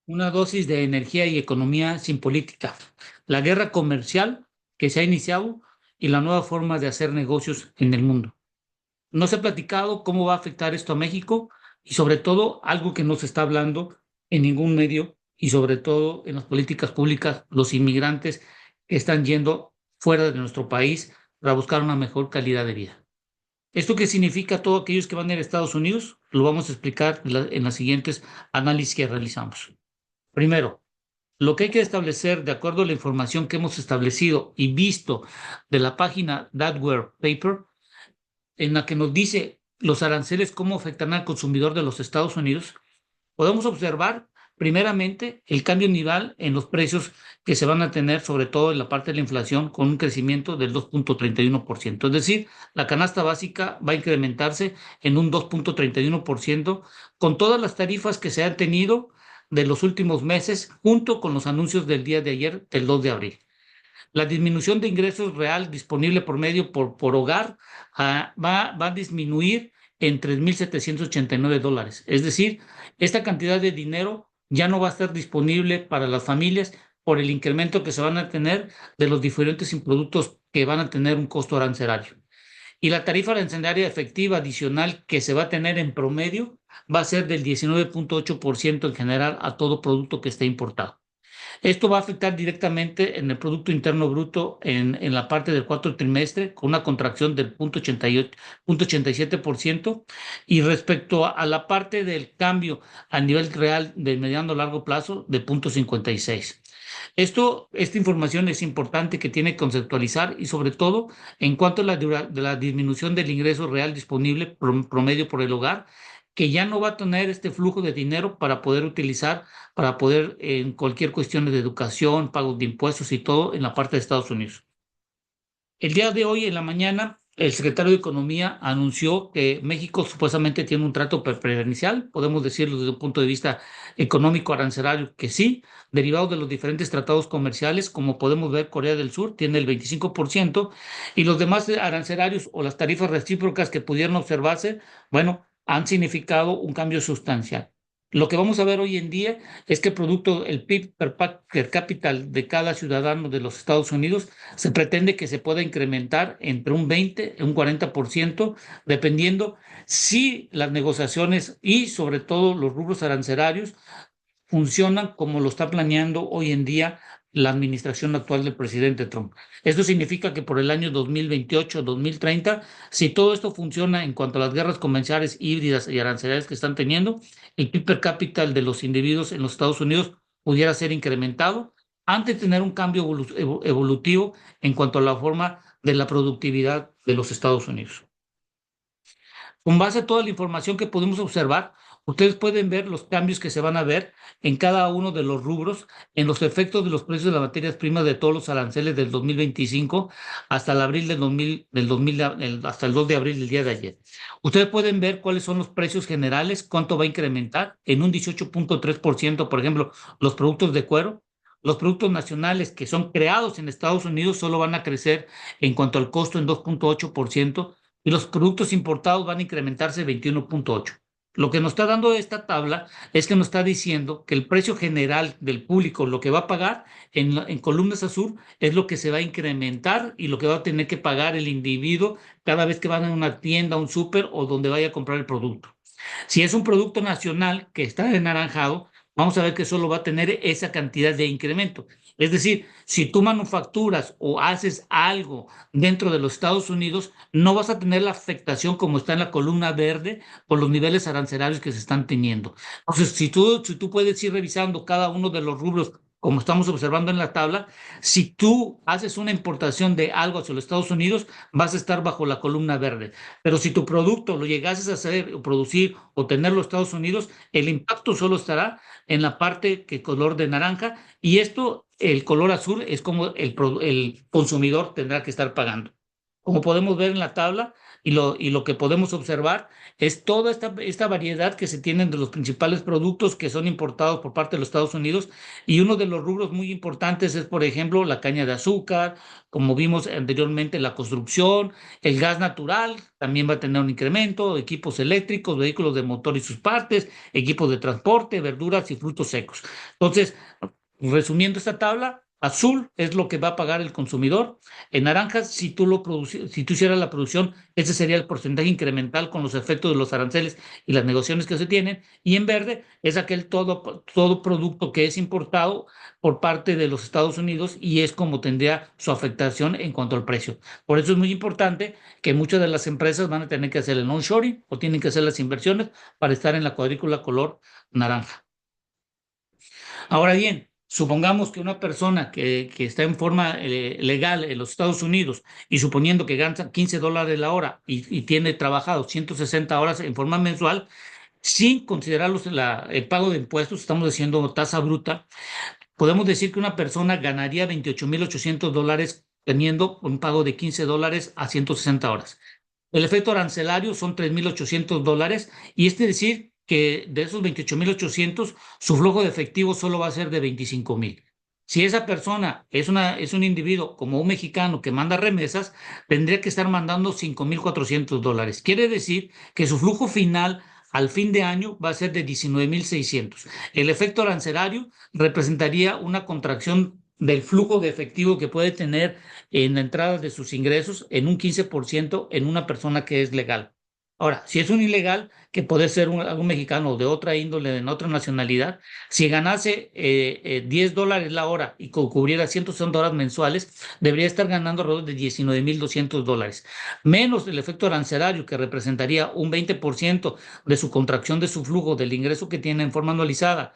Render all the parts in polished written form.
Una dosis de energía y economía sin política, la guerra comercial que se ha iniciado y la nueva forma de hacer negocios en el mundo. No se ha platicado cómo va a afectar esto a México y sobre todo algo que no se está hablando en ningún medio y sobre todo en las políticas públicas, los inmigrantes que están yendo fuera de nuestro país para buscar una mejor calidad de vida. ¿Esto qué significa a todos aquellos que van a ir a Estados Unidos? Lo vamos a explicar en las siguientes análisis que realizamos. Primero, lo que hay que establecer, de acuerdo a la información que hemos establecido y visto de la página Dadware Paper, en la que nos dice los aranceles cómo afectarán al consumidor de los Estados Unidos, podemos observar primeramente el cambio nivel en los precios que se van a tener, sobre todo en la parte de la inflación, con un crecimiento del 2.31%. Es decir, la canasta básica va a incrementarse en un 2.31% con todas las tarifas que se han tenido de los últimos meses, junto con los anuncios del día de ayer, del 2 de abril. La disminución de ingresos real disponible por medio por hogar va a disminuir en $3,789. Es decir, esta cantidad de dinero ya no va a estar disponible para las familias por el incremento que se van a tener de los diferentes productos que van a tener un costo arancelario. Y la tarifa arancelaria efectiva adicional que se va a tener en promedio va a ser del 19.8% en general a todo producto que esté importado. Esto va a afectar directamente en el Producto Interno Bruto en la parte del cuarto trimestre, con una contracción del 0.87%. Y respecto a la parte del cambio a nivel real de mediano a largo plazo, de 0.56. Esta información es importante que tiene que conceptualizar y sobre todo en cuanto a de la disminución del ingreso real disponible promedio por el hogar, que ya no va a tener este flujo de dinero para poder utilizar, para poder en cualquier cuestión de educación, pagos de impuestos y todo en la parte de Estados Unidos. El día de hoy, en la mañana, el secretario de Economía anunció que México supuestamente tiene un trato preferencial, podemos decirlo desde un punto de vista económico arancelario, que sí, derivado de los diferentes tratados comerciales, como podemos ver, Corea del Sur tiene el 25% y los demás arancelarios o las tarifas recíprocas que pudieron observarse, bueno, han significado un cambio sustancial. Lo que vamos a ver hoy en día es que el PIB per cápita de cada ciudadano de los Estados Unidos se pretende que se pueda incrementar entre un 20 y un 40%, dependiendo si las negociaciones y sobre todo los rubros arancelarios funcionan como lo está planeando hoy en día la administración actual del presidente Trump. Esto significa que por el año 2028-2030, si todo esto funciona en cuanto a las guerras comerciales híbridas y arancelarias que están teniendo, el PIB per cápita de los individuos en los Estados Unidos pudiera ser incrementado antes de tener un cambio evolutivo en cuanto a la forma de la productividad de los Estados Unidos. Con base a toda la información que pudimos observar, ustedes pueden ver los cambios que se van a ver en cada uno de los rubros, en los efectos de los precios de las materias primas de todos los aranceles del 2025 hasta el abril del 2000 hasta el 2 de abril del día de ayer. Ustedes pueden ver cuáles son los precios generales, cuánto va a incrementar en un 18.3%, por ejemplo, los productos de cuero. Los productos nacionales que son creados en Estados Unidos solo van a crecer en cuanto al costo en 2.8% y los productos importados van a incrementarse 21.8. Lo que nos está dando esta tabla es que nos está diciendo que el precio general del público, lo que va a pagar en columnas azul, es lo que se va a incrementar y lo que va a tener que pagar el individuo cada vez que van a una tienda, a un súper o donde vaya a comprar el producto. Si es un producto nacional que está enaranjado, vamos a ver que solo va a tener esa cantidad de incremento. Es decir, si tú manufacturas o haces algo dentro de los Estados Unidos, no vas a tener la afectación como está en la columna verde por los niveles arancelarios que se están teniendo. Entonces, si tú puedes ir revisando cada uno de los rubros, como estamos observando en la tabla, si tú haces una importación de algo hacia los Estados Unidos, vas a estar bajo la columna verde. Pero si tu producto lo llegases a hacer o producir o tenerlo en Estados Unidos, el impacto solo estará en la parte que color de naranja y esto, el color azul, es como el consumidor tendrá que estar pagando. Como podemos ver en la tabla, y lo que podemos observar es toda esta variedad que se tienen de los principales productos que son importados por parte de los Estados Unidos. Y uno de los rubros muy importantes es, por ejemplo, la caña de azúcar, como vimos anteriormente, la construcción, el gas natural también va a tener un incremento, equipos eléctricos, vehículos de motor y sus partes, equipos de transporte, verduras y frutos secos. Entonces, resumiendo esta tabla, azul es lo que va a pagar el consumidor. En naranja, si tú hicieras la producción, ese sería el porcentaje incremental con los efectos de los aranceles y las negociaciones que se tienen. Y en verde es aquel todo producto que es importado por parte de los Estados Unidos y es como tendría su afectación en cuanto al precio. Por eso es muy importante que muchas de las empresas van a tener que hacer el onshoring o tienen que hacer las inversiones para estar en la cuadrícula color naranja. Ahora bien, supongamos que una persona que está en forma legal en los Estados Unidos y suponiendo que gana $15 la hora y tiene trabajado 160 horas en forma mensual, sin considerar el pago de impuestos, estamos diciendo tasa bruta, podemos decir que una persona ganaría $28,800 teniendo un pago de $15 a 160 horas. El efecto arancelario son $3,800 y es decir que de esos 28,800 su flujo de efectivo solo va a ser de 25,000. Si esa persona es un individuo como un mexicano que manda remesas, tendría que estar mandando $5,400. Quiere decir que su flujo final al fin de año va a ser de 19,600. El efecto arancelario representaría una contracción del flujo de efectivo que puede tener en la entrada de sus ingresos en un 15% en una persona que es legal. Ahora, si es un ilegal, que puede ser algún mexicano de otra índole, en otra nacionalidad, si ganase $10 la hora y cubriera 160 horas mensuales, debería estar ganando alrededor de $19,200, menos el efecto arancelario, que representaría un 20% de su contracción de su flujo del ingreso que tiene en forma anualizada,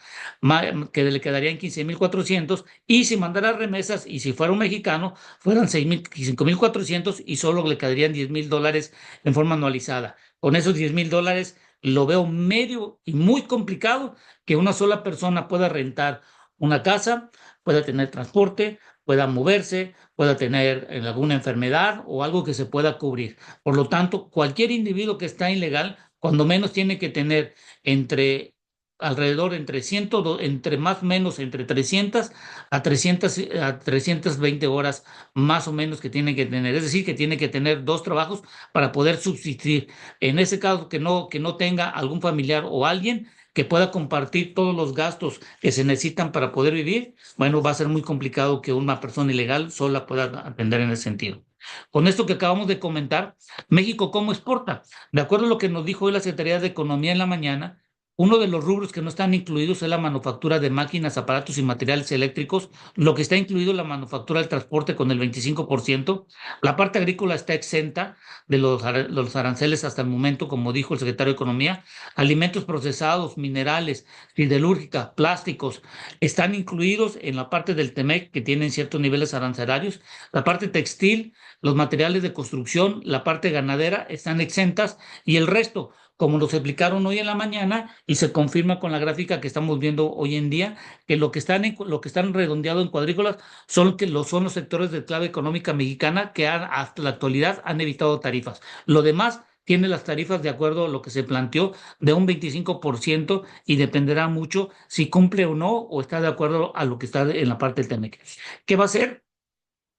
que le quedarían 15,400, y si mandara remesas y si fuera un mexicano, fueran 5,400 y solo le quedarían $10,000 en forma anualizada. Con esos $10,000 lo veo medio y muy complicado que una sola persona pueda rentar una casa, pueda tener transporte, pueda moverse, pueda tener alguna enfermedad o algo que se pueda cubrir. Por lo tanto, cualquier individuo que está ilegal, cuando menos tiene que tener entre alrededor entre más o menos entre 300 a 320 horas más o menos que tiene que tener. Es decir, que tiene que tener dos trabajos para poder subsistir. En ese caso, que no tenga algún familiar o alguien que pueda compartir todos los gastos que se necesitan para poder vivir, bueno, va a ser muy complicado que una persona ilegal sola pueda atender en ese sentido. Con esto que acabamos de comentar, México, ¿cómo exporta? De acuerdo a lo que nos dijo hoy la Secretaría de Economía en la mañana, uno de los rubros que no están incluidos es la manufactura de máquinas, aparatos y materiales eléctricos. Lo que está incluido es la manufactura del transporte con el 25%. La parte agrícola está exenta de los aranceles hasta el momento, como dijo el secretario de Economía. Alimentos procesados, minerales, siderúrgica, plásticos, están incluidos en la parte del TEMEC, que tienen ciertos niveles arancelarios. La parte textil, los materiales de construcción, la parte ganadera están exentas y el resto, como nos explicaron hoy en la mañana y se confirma con la gráfica que estamos viendo hoy en día, que lo que están redondeados en cuadrículas son los sectores de clave económica mexicana que hasta la actualidad han evitado tarifas. Lo demás tiene las tarifas de acuerdo a lo que se planteó de un 25% y dependerá mucho si cumple o no o está de acuerdo a lo que está en la parte del TEMEC. ¿Qué va a hacer?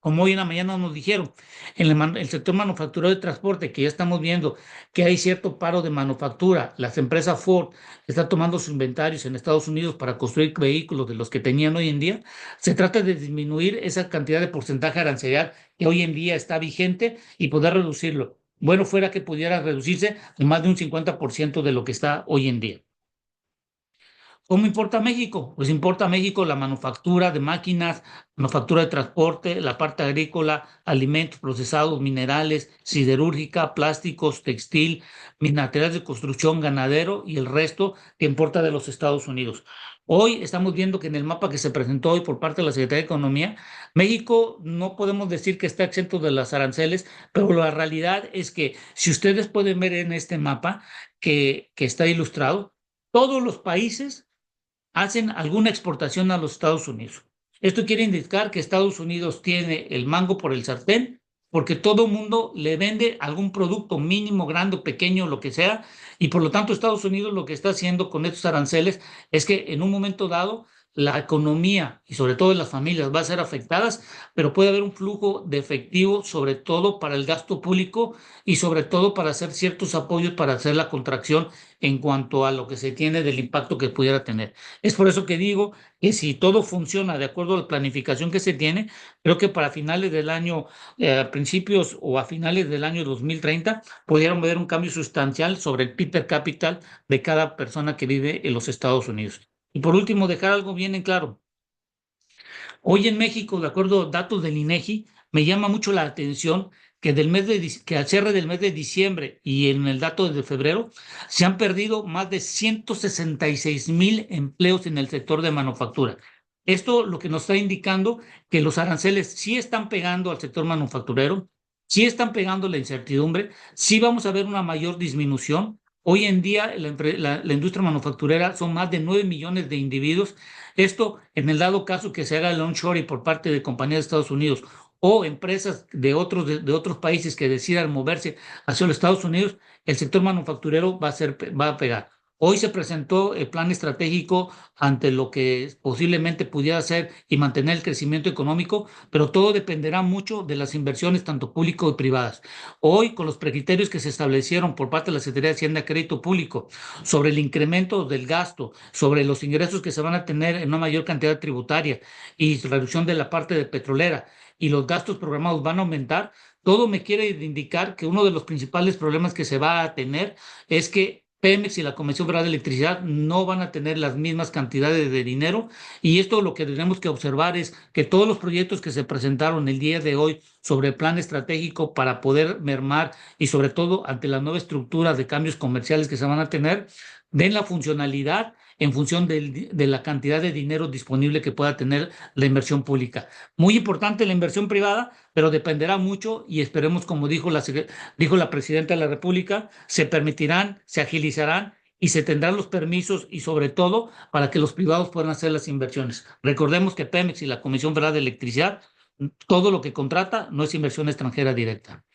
Como hoy en la mañana nos dijeron, en el sector manufacturero de transporte, que ya estamos viendo que hay cierto paro de manufactura, las empresas Ford están tomando sus inventarios en Estados Unidos para construir vehículos de los que tenían hoy en día, se trata de disminuir esa cantidad de porcentaje arancelario que hoy en día está vigente y poder reducirlo. Bueno, fuera que pudiera reducirse en más de un 50% de lo que está hoy en día. ¿Cómo importa México? Pues importa México la manufactura de máquinas, manufactura de transporte, la parte agrícola, alimentos procesados, minerales, siderúrgica, plásticos, textil, materiales de construcción, ganadero y el resto que importa de los Estados Unidos. Hoy estamos viendo que en el mapa que se presentó hoy por parte de la Secretaría de Economía, México no podemos decir que está exento de las aranceles, pero la realidad es que si ustedes pueden ver en este mapa que está ilustrado, todos los países hacen alguna exportación a los Estados Unidos. Esto quiere indicar que Estados Unidos tiene el mango por el sartén porque todo mundo le vende algún producto mínimo, grande, o pequeño, lo que sea, y por lo tanto Estados Unidos lo que está haciendo con estos aranceles es que en un momento dado la economía y sobre todo las familias va a ser afectadas, pero puede haber un flujo de efectivo, sobre todo para el gasto público y sobre todo para hacer ciertos apoyos para hacer la contracción en cuanto a lo que se tiene del impacto que pudiera tener. Es por eso que digo que si todo funciona de acuerdo a la planificación que se tiene, creo que para finales del año, a principios o a finales del año 2030, pudieron ver un cambio sustancial sobre el PIB per cápita de cada persona que vive en los Estados Unidos. Y por último, dejar algo bien en claro. Hoy en México, de acuerdo a datos del INEGI, me llama mucho la atención que, que al cierre del mes de diciembre y en el dato de febrero se han perdido más de 166,000 empleos en el sector de manufactura. Esto lo que nos está indicando que los aranceles sí están pegando al sector manufacturero, sí están pegando la incertidumbre, sí vamos a ver una mayor disminución. Hoy en día la industria manufacturera son más de 9 millones de individuos. Esto, en el dado caso que se haga el onshoring por parte de compañías de Estados Unidos o empresas de otros países que decidan moverse hacia los Estados Unidos, el sector manufacturero va a pegar. Hoy se presentó el plan estratégico ante lo que posiblemente pudiera ser y mantener el crecimiento económico, pero todo dependerá mucho de las inversiones tanto públicas y privadas. Hoy, con los precriterios que se establecieron por parte de la Secretaría de Hacienda y Crédito Público sobre el incremento del gasto, sobre los ingresos que se van a tener en una mayor cantidad tributaria y reducción de la parte de petrolera y los gastos programados van a aumentar, todo me quiere indicar que uno de los principales problemas que se va a tener es que Pemex y la Comisión Federal de Electricidad no van a tener las mismas cantidades de dinero y esto lo que tenemos que observar es que todos los proyectos que se presentaron el día de hoy sobre el plan estratégico para poder mermar y sobre todo ante la nueva estructura de cambios comerciales que se van a tener, den la funcionalidad en función de la cantidad de dinero disponible que pueda tener la inversión pública. Muy importante la inversión privada, pero dependerá mucho y esperemos, como dijo la presidenta de la República, se permitirán, se agilizarán y se tendrán los permisos y sobre todo para que los privados puedan hacer las inversiones. Recordemos que Pemex y la Comisión Federal de Electricidad, todo lo que contrata no es inversión extranjera directa.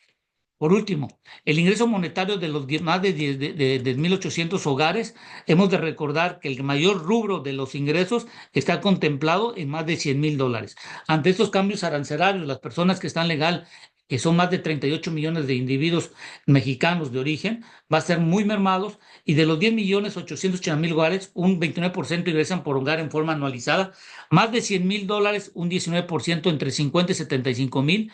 Por último, el ingreso monetario de los más de 1,800 hogares, hemos de recordar que el mayor rubro de los ingresos está contemplado en más de $100,000. Ante estos cambios arancelarios, las personas que están legal, que son más de 38 millones de individuos mexicanos de origen, va a ser muy mermados y de los 10,880,000 hogares, un 29% ingresan por hogar en forma anualizada, más de $100,000, un 19% entre 50 y 75,000,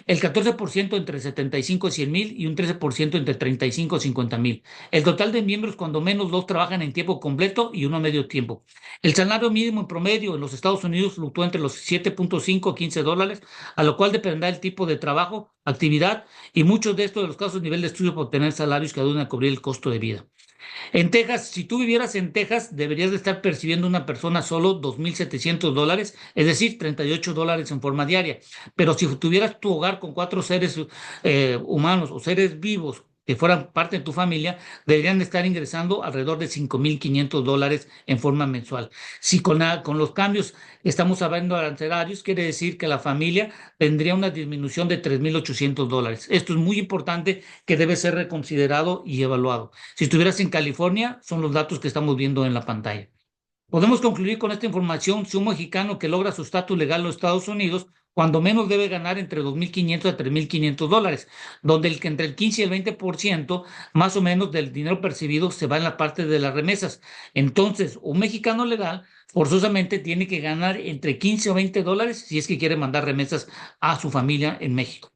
el 14% entre 75 y 100 mil y un 13% entre 35 y 50 mil. El total de miembros, cuando menos dos trabajan en tiempo completo y uno a medio tiempo. El salario mínimo en promedio en los Estados Unidos fluctúa entre los 7.5 a $15, a lo cual dependerá el tipo de trabajo, actividad y muchos de estos de los casos nivel de estudio por obtener salarios que ayuden a cubrir el costo de vida. En Texas, si tú vivieras en Texas, deberías de estar percibiendo una persona solo $2,700, es decir, $38 en forma diaria. Pero si tuvieras tu hogar con cuatro seres humanos o seres vivos que fueran parte de tu familia, deberían de estar ingresando alrededor de $5,500 en forma mensual. Si con los cambios estamos hablando de arancelarios, quiere decir que la familia tendría una disminución de $3,800. Esto es muy importante que debe ser reconsiderado y evaluado. Si estuvieras en California, son los datos que estamos viendo en la pantalla. Podemos concluir con esta información si un mexicano que logra su estatus legal en los Estados Unidos, cuando menos debe ganar entre $2,500 a $3,500, donde entre el 15 y el 20% más o menos del dinero percibido se va en la parte de las remesas. Entonces, un mexicano legal forzosamente tiene que ganar entre 15 o $20 si es que quiere mandar remesas a su familia en México.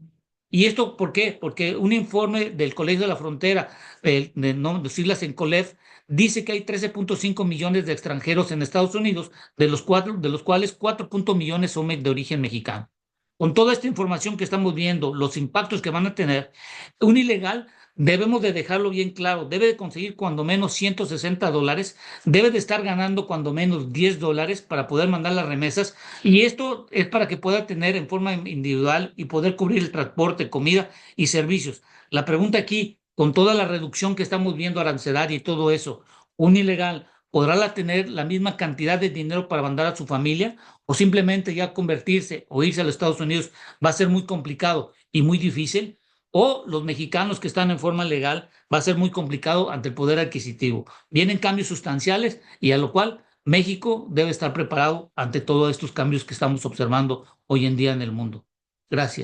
¿Y esto por qué? Porque un informe del Colegio de la Frontera, de siglas en COLEF, dice que hay 13.5 millones de extranjeros en Estados Unidos, de los cuales 4 millones son de origen mexicano. Con toda esta información que estamos viendo, los impactos que van a tener, un ilegal debemos de dejarlo bien claro, debe de conseguir cuando menos $160, debe de estar ganando cuando menos $10 para poder mandar las remesas y esto es para que pueda tener en forma individual y poder cubrir el transporte, comida y servicios. La pregunta aquí, con toda la reducción que estamos viendo arancelaria y todo eso, un ilegal podrá tener la misma cantidad de dinero para mandar a su familia o simplemente ya convertirse o irse a los Estados Unidos va a ser muy complicado y muy difícil, o los mexicanos que están en forma legal va a ser muy complicado ante el poder adquisitivo. Vienen cambios sustanciales y a lo cual México debe estar preparado ante todos estos cambios que estamos observando hoy en día en el mundo. Gracias.